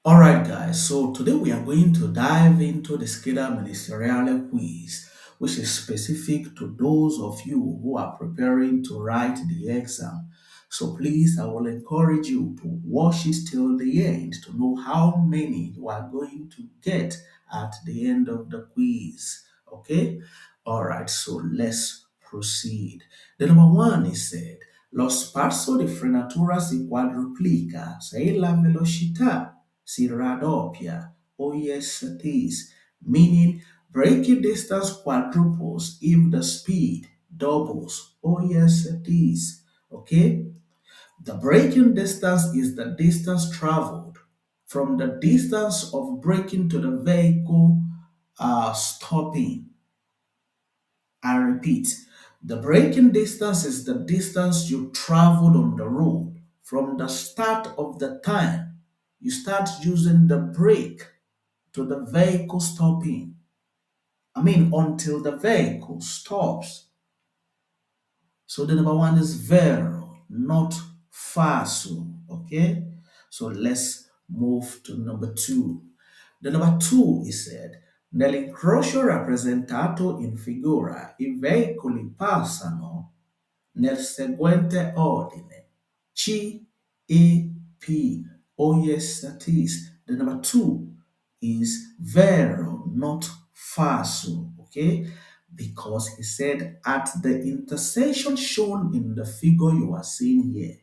All right, guys. So today we are going to dive into the Scheda Ministeriale quiz, which is specific to those of you who are preparing to write the exam. So please, I will encourage you to watch it till the end to know how many you are going to get at the end of the quiz. Okay? All right. So let's proceed. The number one is said, lo sparso di frenatura si quadruplica se la velocità si raddoppia. Oh yes, it is. Meaning, braking distance quadruples if the speed doubles. Oh yes, it is. Okay? The braking distance is the distance traveled from the distance of braking to the vehicle stopping. I repeat, the braking distance is the distance you traveled on the road from the start of the time you start using the brake to the vehicle stopping. I mean, until the vehicle stops. So the number one is vero, not faso. Okay? So let's move to number two. The number two is said, nell'incrocio rappresentato in figura i veicoli passano nel seguente ordine. C, E, P. Oh, yes, that is. The number two is vero, not falso. Okay? Because he said at the intersection shown in the figure you are seeing here,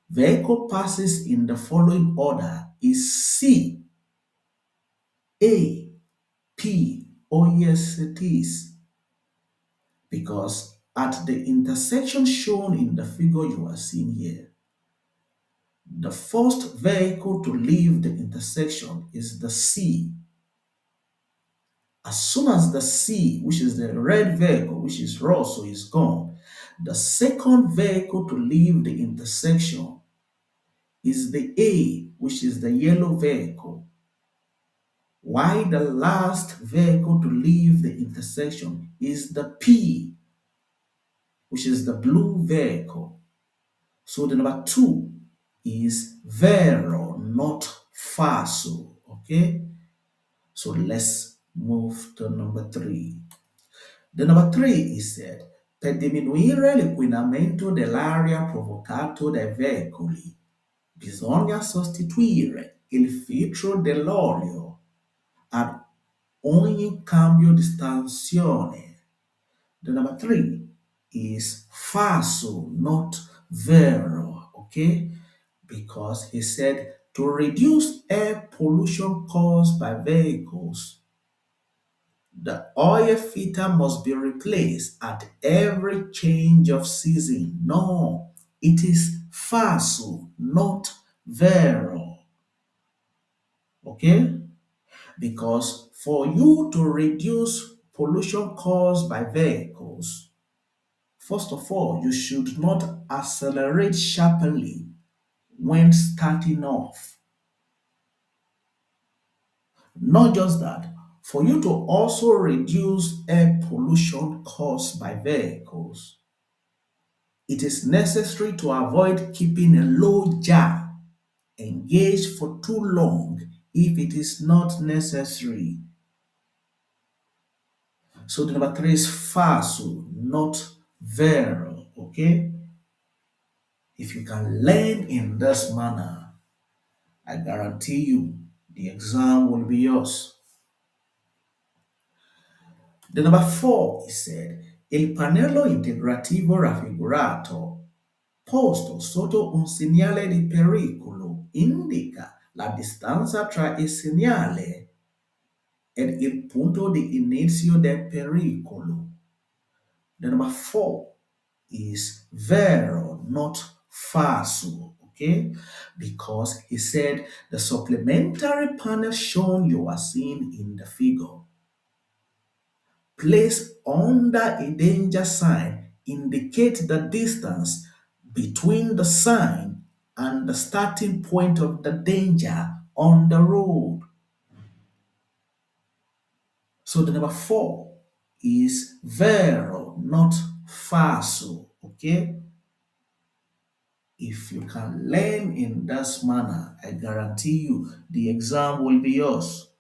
vehicle passes in the following order is C, A, P. Oh, yes, it is. Because at the intersection shown in the figure you are seeing here, the first vehicle to leave the intersection is the C. As soon as the C, which is the red vehicle, which is raw, so is gone, the second vehicle to leave the intersection is the A, which is the yellow vehicle. While the last vehicle to leave the intersection is the P, which is the blue vehicle. So the number two is vero, not falso. Okay? So let's move to number three. The number three is said, per diminuire l'inquinamento dell'aria provocato dai veicoli, bisogna sostituire il filtro dell'olio ad ogni cambio di stazione. The number three is falso, not vero, okay? Because he said to reduce air pollution caused by vehicles, the oil filter must be replaced at every change of season. No, it is falso, not vero, okay? Because for you to reduce pollution caused by vehicles, first of all, you should not accelerate sharply when starting off. Not just that, for you to also reduce air pollution caused by vehicles, it is necessary to avoid keeping a low jar engaged for too long if it is not necessary. So the number three is falso, not vero. Okay? If you can learn in this manner, I guarantee you the exam will be yours. The number four is said, il pannello integrativo raffigurato posto sotto un segnale di pericolo indica la distanza tra il segnale ed il punto di inizio del pericolo. The number four is vero, not falso. Okay? Because he said the supplementary panel shown you are seeing in the figure placed under a danger sign indicate the distance between the sign and the starting point of the danger on the road. So the number four is vero, not falso. Okay? If you can learn in this manner, I guarantee you the exam will be yours.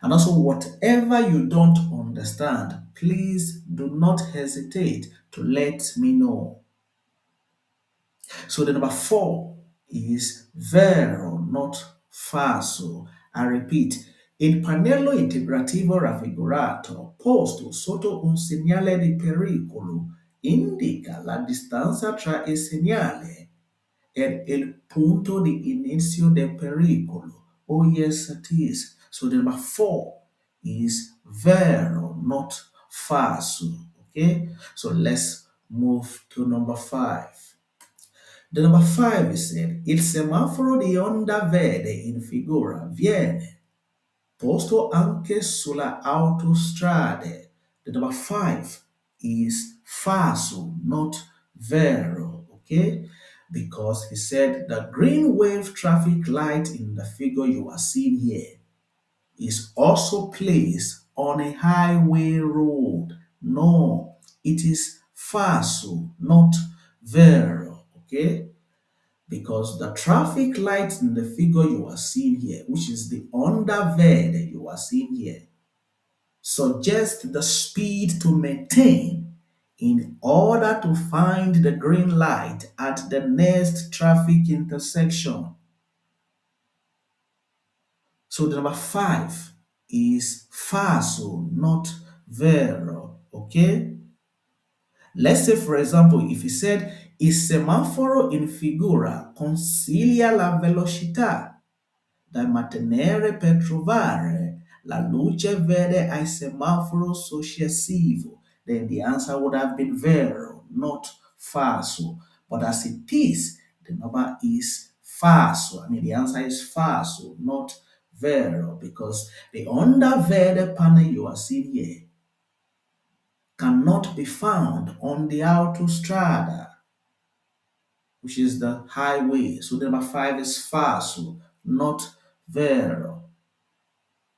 And also, whatever you don't understand, please do not hesitate to let me know. So the number four is vero, not falso. I repeat, il pannello integrativo raffigurato posto sotto un segnale di pericolo indica la distanza tra il segnale ed il punto di inizio del pericolo. Oh yes, it is. So the number four is vero, not falso. Okay, so let's move to number five. The number five is said, il semaforo di onda verde in figura viene posto anche sulla autostrade. The number five is falso, not vero, okay? Because he said the green wave traffic light in the figure you are seeing here is also placed on a highway road. No, it is falso, not vero, okay? Because the traffic light in the figure you are seeing here, which is the underved you are seeing here, suggests the speed to maintain in order to find the green light at the next traffic intersection. So the number five is falso, not vero. Okay? Let's say, for example, if he said, il semaforo in figura consiglia la velocità da mantenere per trovare la luce verde ai semaforo successivo, then the answer would have been vero, not falso. But as it is, the number is falso. I mean, the answer is falso, not vero, because the under verde panel you are seeing here cannot be found on the autostrada, which is the highway. So the number five is falso, not vero.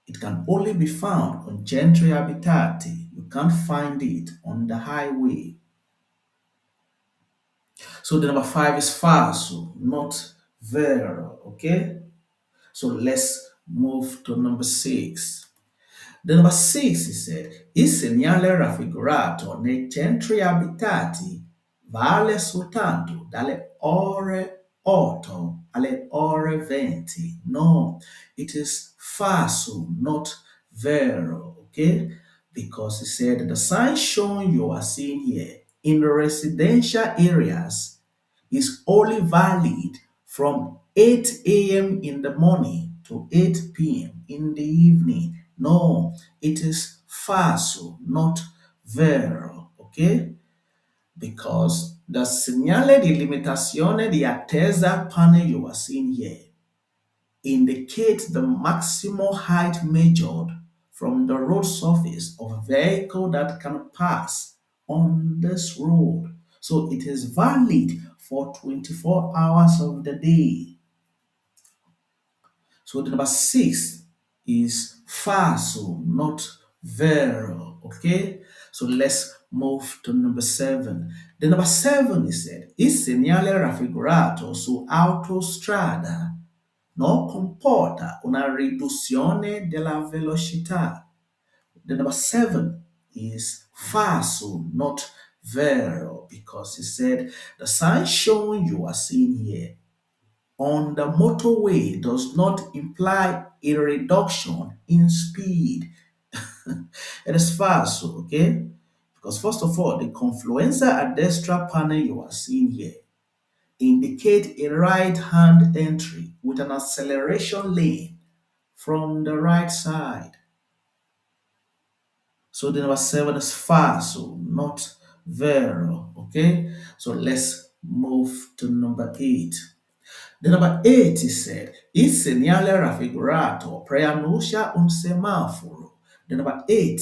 It can only be found on centri abitati. You can't find it on the highway. So the number five is falso, not vero. Okay? So let's move to number six. The number six, he said, il segnale raffigurato nei centri abitati vale soltanto dalle ore 8 alle ore 20. No, it is falso, not vero, okay? Because he said the sign showing you are seeing here in the residential areas is only valid from 8 a.m. in the morning to 8 p.m. in the evening. No, it is falso, not vero, okay? Because the segnale di limitazione di attesa panel you are seeing here indicates the maximum height measured from the road surface of a vehicle that can pass on this road. So it is valid for 24 hours of the day. So the number six is falso, not vero. Okay? So let's move to number seven. The number seven is said, il segnale raffigurato su autostrada non comporta una riduzione della velocità. The number seven is falso, not vero, because he said the sign showing you are seeing here on the motorway does not imply a reduction in speed. It is falso, okay? Because first of all, the confluenza at destra panel you are seeing here indicate a right-hand entry with an acceleration lane from the right side. So the number seven is falso, not vero, okay? So let's move to number eight. The number eight is said, il segnale raffigurato preannuncia un semaforo. The number eight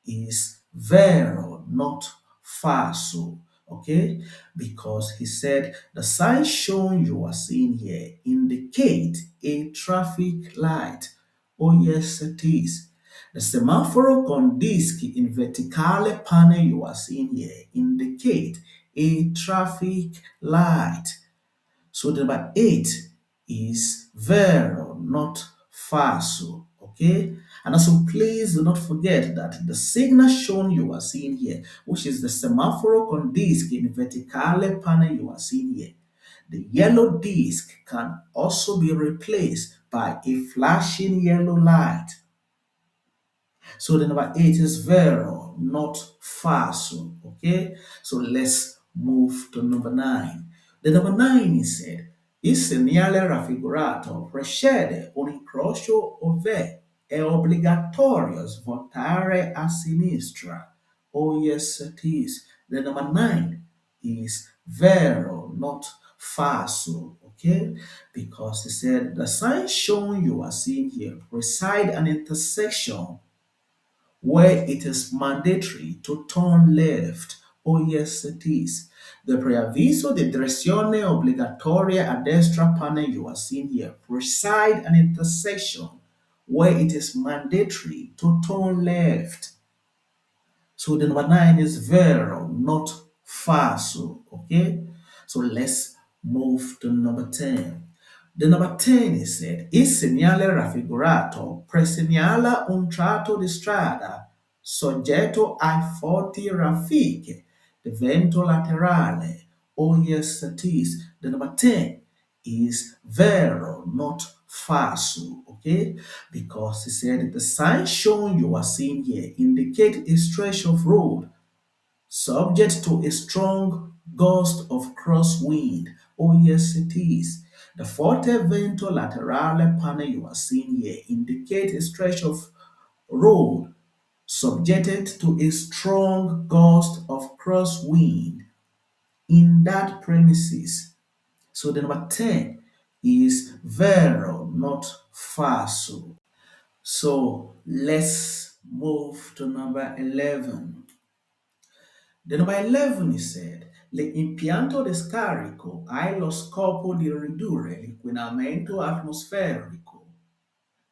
is vero, not falso. Okay? Because he said the sign shown you are seeing here indicate a traffic light. Oh yes, it is. The semaforo con dischi in verticale panel you are seeing here indicate a traffic light. So the number 8 is vero, not falso. Okay? And also please do not forget that the signal shown you are seeing here, which is the semaphore con disc in verticale panel you are seeing here. The yellow disc can also be replaced by a flashing yellow light. So the number 8 is vero, not falso. Okay, so let's move to number 9. The number 9 is said, il segnale raffigurato precede un incrocio ove è obbligatorio svoltare a sinistra. Oh yes, it is. The number 9 is vero, not falso. Okay, because he said the sign shown you are seeing here preside an intersection where it is mandatory to turn left. Oh, yes, it is. The preavviso di direzione obbligatoria a destra panel you are seeing here preside an intersection where it is mandatory to turn left. So the number 9 is vero, not falso. Okay? So let's move to number 10. The number 10 is said, il segnale raffigurato presegnala un tratto di strada soggetto ai forti raffiche di vento laterale. Oh yes, it is. The number 10 is vero, not falso. Okay? Because he said the sign shown you are seeing here indicate a stretch of road subject to a strong gust of crosswind. Oh, yes, it is. The forte vento laterale panel you are seeing here indicate a stretch of road subjected to a strong gust of crosswind in that premises. So the number 10 is vero, not falso. So let's move to number 11. The number 11 is said, l'impianto di scarico ha lo scopo di ridurre l'inquinamento atmosferico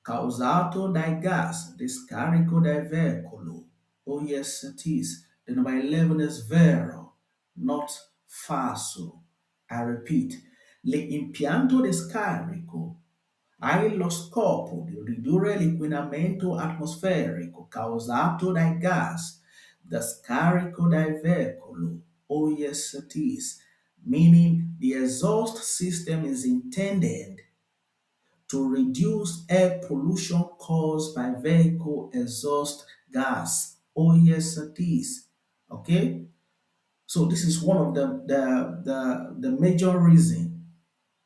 causato dai gas di scarico del veicolo. Oh yes, it is. The number 11 is vero, not falso. I repeat, l'impianto di scarico hai lo scopo di ridurre l'inquinamento atmosferico causato dai gas da scarico del veicolo. Oh yes, it is. Meaning the exhaust system is intended to reduce air pollution caused by vehicle exhaust gas. Oh yes, it is. Okay? So this is one of the major reason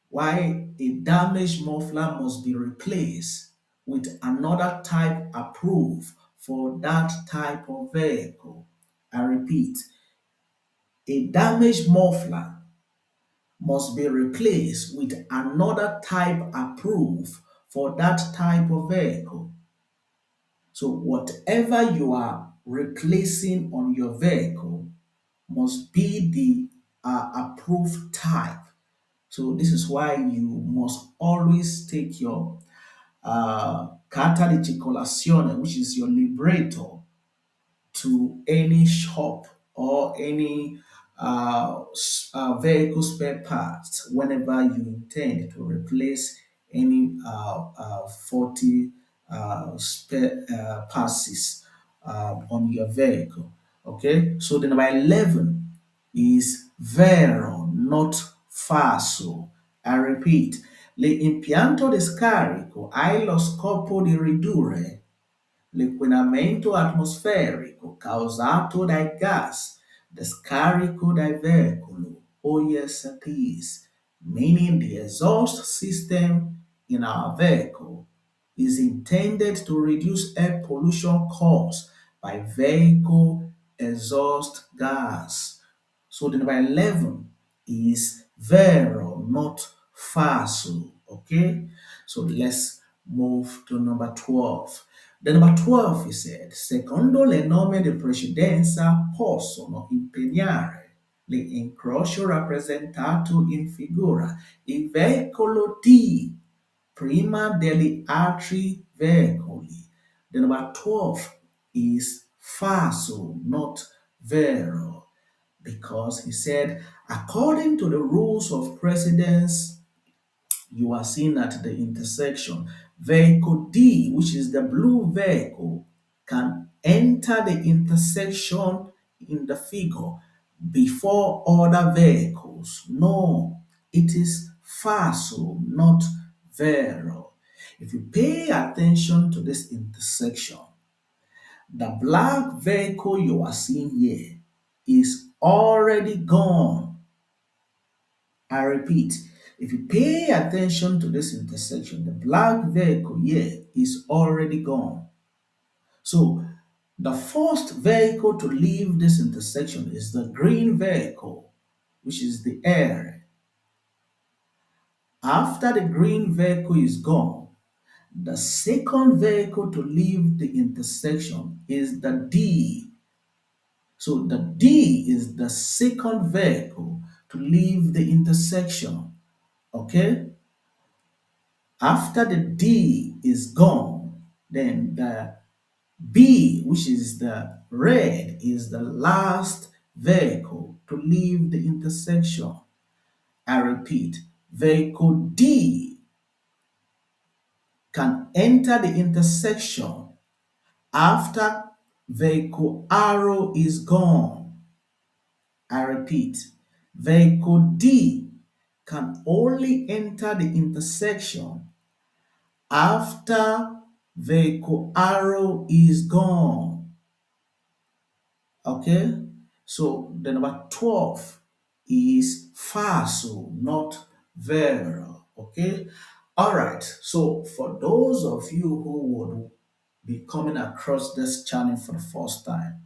why a damaged muffler must be replaced with another type approved for that type of vehicle. I repeat, a damaged muffler must be replaced with another type approved for that type of vehicle. So whatever you are replacing on your vehicle must be the approved type. So this is why you must always take your carta di circolazione, which is your libretto, to any shop or any vehicle spare parts whenever you intend to replace any faulty spare parts on your vehicle. Okay, so the number 11 is vero, not falso. I repeat, l'impianto di scarico ha lo scopo di ridurre l'inquinamento atmosferico causato dai gas da scarico dal veicolo. Oh yes, it is. Meaning the exhaust system in our vehicle is intended to reduce air pollution caused by vehicle exhaust gas. So the number 11 is vero, not falso. Okay, so let's move to number 12. The number 12 is said, secondo le norme di precedenza possono impegnare l'incrocio rappresentato in figura il veicolo D prima degli altri veicoli. The number 12 is falso, not vero. because he said, according to the rules of precedence, you are seen at the intersection. Vehicle D, which is the blue vehicle, can enter the intersection in the figure before other vehicles. No, it is falso, not vero. If you pay attention to this intersection, the black vehicle you are seeing here is already gone. I repeat, if you pay attention to this intersection, the black vehicle here is already gone. So the first vehicle to leave this intersection is the green vehicle, which is the air. After the green vehicle is gone, the second vehicle to leave the intersection is the D. So the D is the second vehicle to leave the intersection. Okay? After the D is gone, then the B, which is the red, is the last vehicle to leave the intersection. I repeat, vehicle D can enter the intersection after vehicle arrow is gone. I repeat, vehicle D can only enter the intersection after vehicle arrow is gone. Okay, so the number 12 is falso, not vero. Okay, all right. So for those of you who would be coming across this channel for the first time,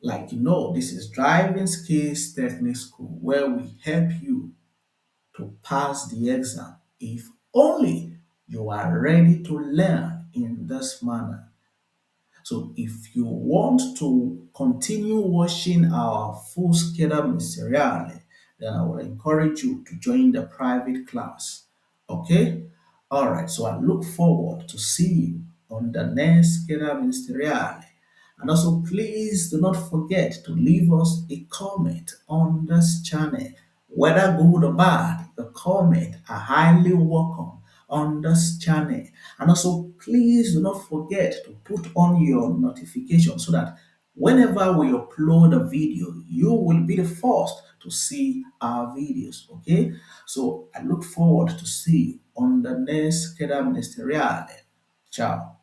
like this is Driving Skills Technique School, where we help you to pass the exam if only you are ready to learn in this manner. So if you want to continue watching our full schedule ministeriale, then I will encourage you to join the private class. Okay? All right. So I look forward to see you on the next schedule ministeriale. And also, please do not forget to leave us a comment on this channel. Whether good or bad, the comment are highly welcome on this channel. And also, please do not forget to put on your notification so that whenever we upload a video, you will be the first to see our videos. Okay? So I look forward to see you on the next Scheda Ministeriale. Ciao.